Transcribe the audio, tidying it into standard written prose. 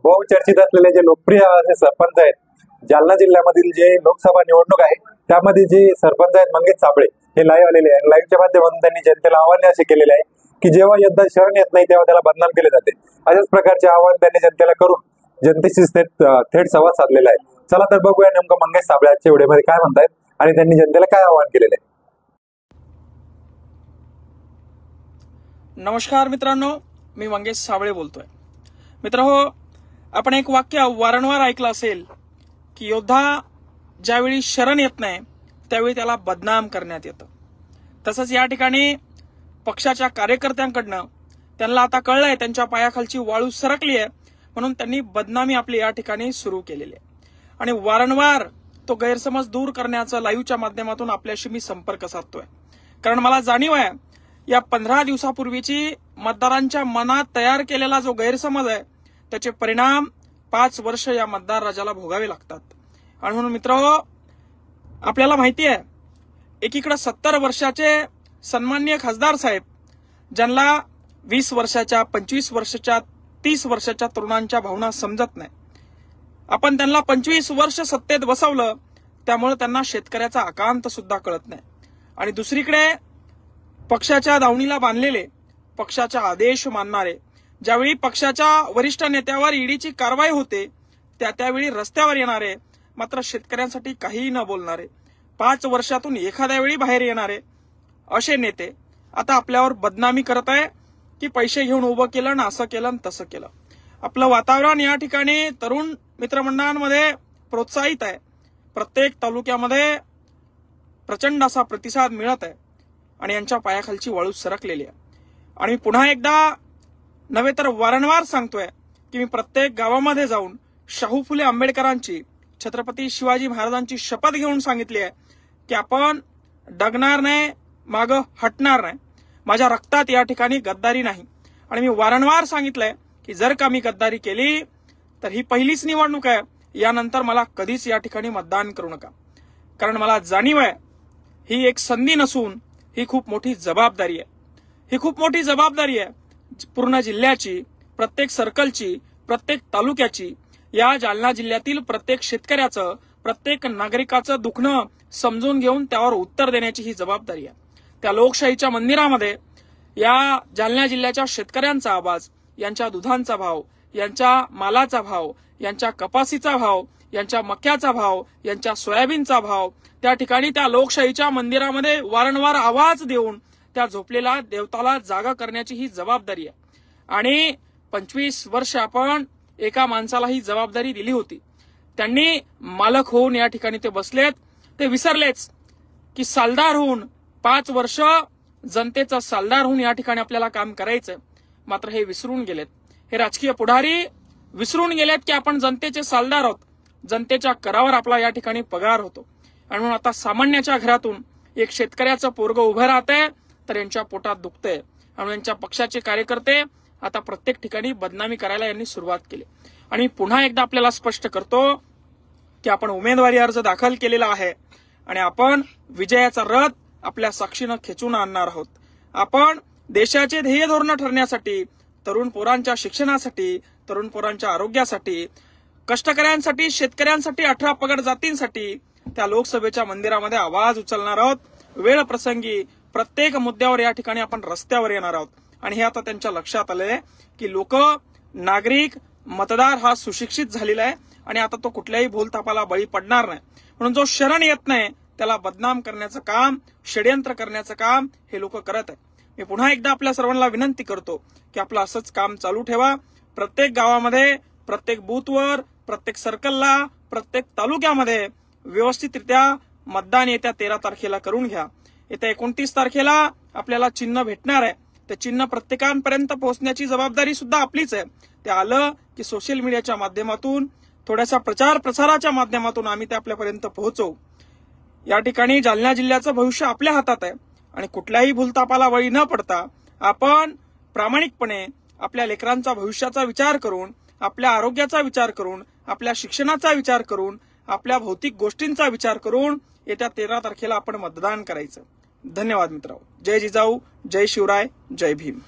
बहुचर्चित असलेले जे लोकप्रिय असे सरपंच आहेत, जालना जिल्ह्यामधील जे लोकसभा निवडणूक आहे त्यामध्ये जे सरपंच आहेत मंगेश साबळे हे लाईव्ह आलेले आहे। लाईव्हच्या माध्यमातून त्यांनी जनतेला आव्हान असे केलेले आहे की जेव्हा यंदा शरण येत नाही तेव्हा त्याला बदनाम केले जाते। अशाच प्रकारचे आव्हान त्यांनी जनतेला करून जनतेशी थेट संवाद साधलेला आहे। चला तर बघूया नेमकं मंगेश साबळे आजच्या व्हिडिओमध्ये काय म्हणतायत आणि त्यांनी जनतेला काय आव्हान केलेले आहे। नमस्कार मित्रांनो, मी मंगेश साबळे बोलतोय। मित्रहो, आपण एक वाक्य वारंवार ऐकलं असेल की योद्धा ज्यावेळी शरण येत नाही त्यावेळी त्याला बदनाम करण्यात येतं। तसंच या ठिकाणी पक्षाच्या कार्यकर्त्यांकडनं त्यांना आता कळलंय त्यांच्या पायाखालची वाळू सरकली आहे, म्हणून त्यांनी बदनामी आपली या ठिकाणी सुरू केलेली आहे आणि वारंवार तो गैरसमज दूर करण्याचा लाईव्हच्या माध्यमातून आपल्याशी मी संपर्क साधतोय। कारण मला जाणीव आहे या 15 दिवसापूर्वीची मतदारांच्या मनात तयार केलेला जो गैरसमज आहे त्याचे परिणाम 5 वर्ष या मतदार राजाला भोगावे लागतात। आणि म्हणून मित्रहो, आपल्याला माहिती आहे एकीकडे 70 वर्षाचे सन्माननीय खासदार साहेब ज्यांना 20 वर्षाच्या 25 वर्षाच्या 30 वर्षाच्या तरुणांच्या भावना समजत नाही, आपण त्यांना 25 वर्ष सत्तेत बसवलं त्यामुळे त्यांना शेतकऱ्याचा आकांत सुद्धा कळत नाही। आणि दुसरीकडे पक्षाच्या दावणीला बांधलेले, पक्षाचा आदेश मानणारे, ज्यावेळी पक्षाच्या वरिष्ठ नेत्यावर ईडीची कारवाई होते त्यावेळी रस्त्यावर येणारे, मात्र शेतकऱ्यांसाठी काहीही न बोलणारे, 5 वर्षातून एखाद्या वेळी बाहेर येणारे असे नेते आता आपल्यावर बदनामी करत आहे की पैसे घेऊन उभं केलं ना, असं केलं ना तसं केलं। आपलं वातावरण या ठिकाणी तरुण मित्रमंडळांमध्ये प्रोत्साहित आहे। प्रत्येक तालुक्यामध्ये प्रचंड असा प्रतिसाद मिळत आहे आणि यांच्या पायाखालची वाळू सरकलेली आहे। आणि मी पुन्हा एकदा नव्हे तर वारंवार सांगतोय की मी प्रत्येक गावामध्ये जाऊन शाहू फुले आंबेडकरांची, छत्रपती शिवाजी महाराजांची शपथ घेऊन सांगितली आहे की आपण डगणार नाही, मागं हटणार नाही। माझ्या रक्तात या ठिकाणी गद्दारी नाही। आणि मी वारंवार सांगितलंय की जर का मी गद्दारी केली तर ही पहिलीच निवडणूक आहे, यानंतर मला कधीच या ठिकाणी मतदान करू नका। कारण मला जाणीव आहे ही एक संधी नसून ही खूप मोठी जबाबदारी आहे। ही खूप मोठी जबाबदारी आहे पूर्ण जिल्ह्याची, प्रत्येक सर्कलची, प्रत्येक तालुक्याची, या जालना जिल्ह्यातील प्रत्येक शेतकऱ्याचं, प्रत्येक नागरिकाचं दुखणं समजून घेऊन त्यावर उत्तर देण्याची ही जबाबदारी आहे। त्या लोकशाहीच्या मंदिरामध्ये या जालना जिल्ह्याच्या शेतकऱ्यांचा आवाज, यांच्या दुधांचा भाव, यांच्या मालाचा भाव, यांच्या कपासीचा भाव, यांच्या मक्याचा भाव, यांच्या सोयाबीनचा भाव, त्या ठिकाणी त्या लोकशाहीच्या मंदिरामध्ये वारंवार आवाज देऊन त्या झोपलेल्या देवताला जागा करण्याची ही जबाबदारी आहे। आणि 25 वर्ष आपण एका माणसाला ही जबाबदारी दिली होती, त्यांनी मालक होऊन या ठिकाणी ते बसलेत। ते विसरलेच की सालदार होऊन 5 वर्ष जनतेचा सालदार होऊन या ठिकाणी आपल्याला काम करायचंय, मात्र हे विसरून गेलेत। हे राजकीय पुढारी विसरून गेलेत की आपण जनतेचे सालदार आहोत, जनतेच्या करावर आपला या ठिकाणी पगार होतो। आणि म्हणून आता सामान्याच्या घरातून एक शेतकऱ्याचं पोरगं उभं राहतंय तर यांच्या पोटात दुखतंय। आणि यांच्या पक्षाचे कार्यकर्ते आता प्रत्येक ठिकाणी बदनामी करायला यांनी सुरुवात केली। आणि पुन्हा एकदा आपल्याला स्पष्ट करतो की आपण उमेदवारी अर्ज दाखल केलेला आहे आणि आपण विजयाचा रथ आपल्या साक्षीनं खेचून आणणार आहोत। आपण देशाचे ध्येय धोरण ठरण्यासाठी, तरुण पोरांच्या शिक्षणासाठी, तरुण पोरांच्या आरोग्यासाठी, कष्टकऱ्यांसाठी, शेतकऱ्यांसाठी, 18 पगड जातींसाठी त्या लोकसभेच्या मंदिरामध्ये आवाज उचलणार आहोत। वेळ प्रसंगी प्रत्येक मुद्द्यावर या ठिकाणी आपण रस्त्यावर येणार आहोत। आणि हे आता त्यांच्या लक्षात आलंय की लोक, नागरिक, मतदार हा सुशिक्षित झालेला आहे आणि आता तो कुठल्याही भूलथापाला बळी पडणार नाही। म्हणून जो शरण येत नाही त्याला बदनाम करण्याचं काम, षड्यंत्र करण्याचं काम हे लोक करत आहेत। मी पुन्हा एकदा आपल्या सर्वांना विनंती करतो की आपलं असंच काम चालू ठेवा। प्रत्येक गावामध्ये, प्रत्येक बूथवर, प्रत्येक सर्कलला, प्रत्येक तालुक्यामध्ये व्यवस्थितरित्या मतदान येत्या 13 तारखेला करून घ्या। येत्या 29 तारखेला आपल्याला चिन्ह भेटणार आहे। ते चिन्ह प्रत्येकापर्यंत पोहोचण्याची जबाबदारी सुद्धा आपलीच आहे। ते आलं की सोशल मीडियाच्या माध्यमातून, थोड्याशा प्रचार प्रसाराच्या माध्यमातून आम्ही ते आपल्यापर्यंत पोहोचवू। या ठिकाणी जालना जिल्ह्याचं भविष्य आपल्या हातात आहे आणि कुठल्याही भूलथापाला बळी न पडता आपण प्रामाणिकपणे आपल्या लेकरांचा भविष्याचा विचार करून, आपल्या आरोग्याचा विचार करून, आपल्या शिक्षणाचा विचार करून, आपल्या भौतिक गोष्टींचा विचार करून येत्या 13 तारखेला आपण मतदान करायचं। धन्यवाद मित्रांनो। जय जिजाऊ, जय शिवराय, जय भीम।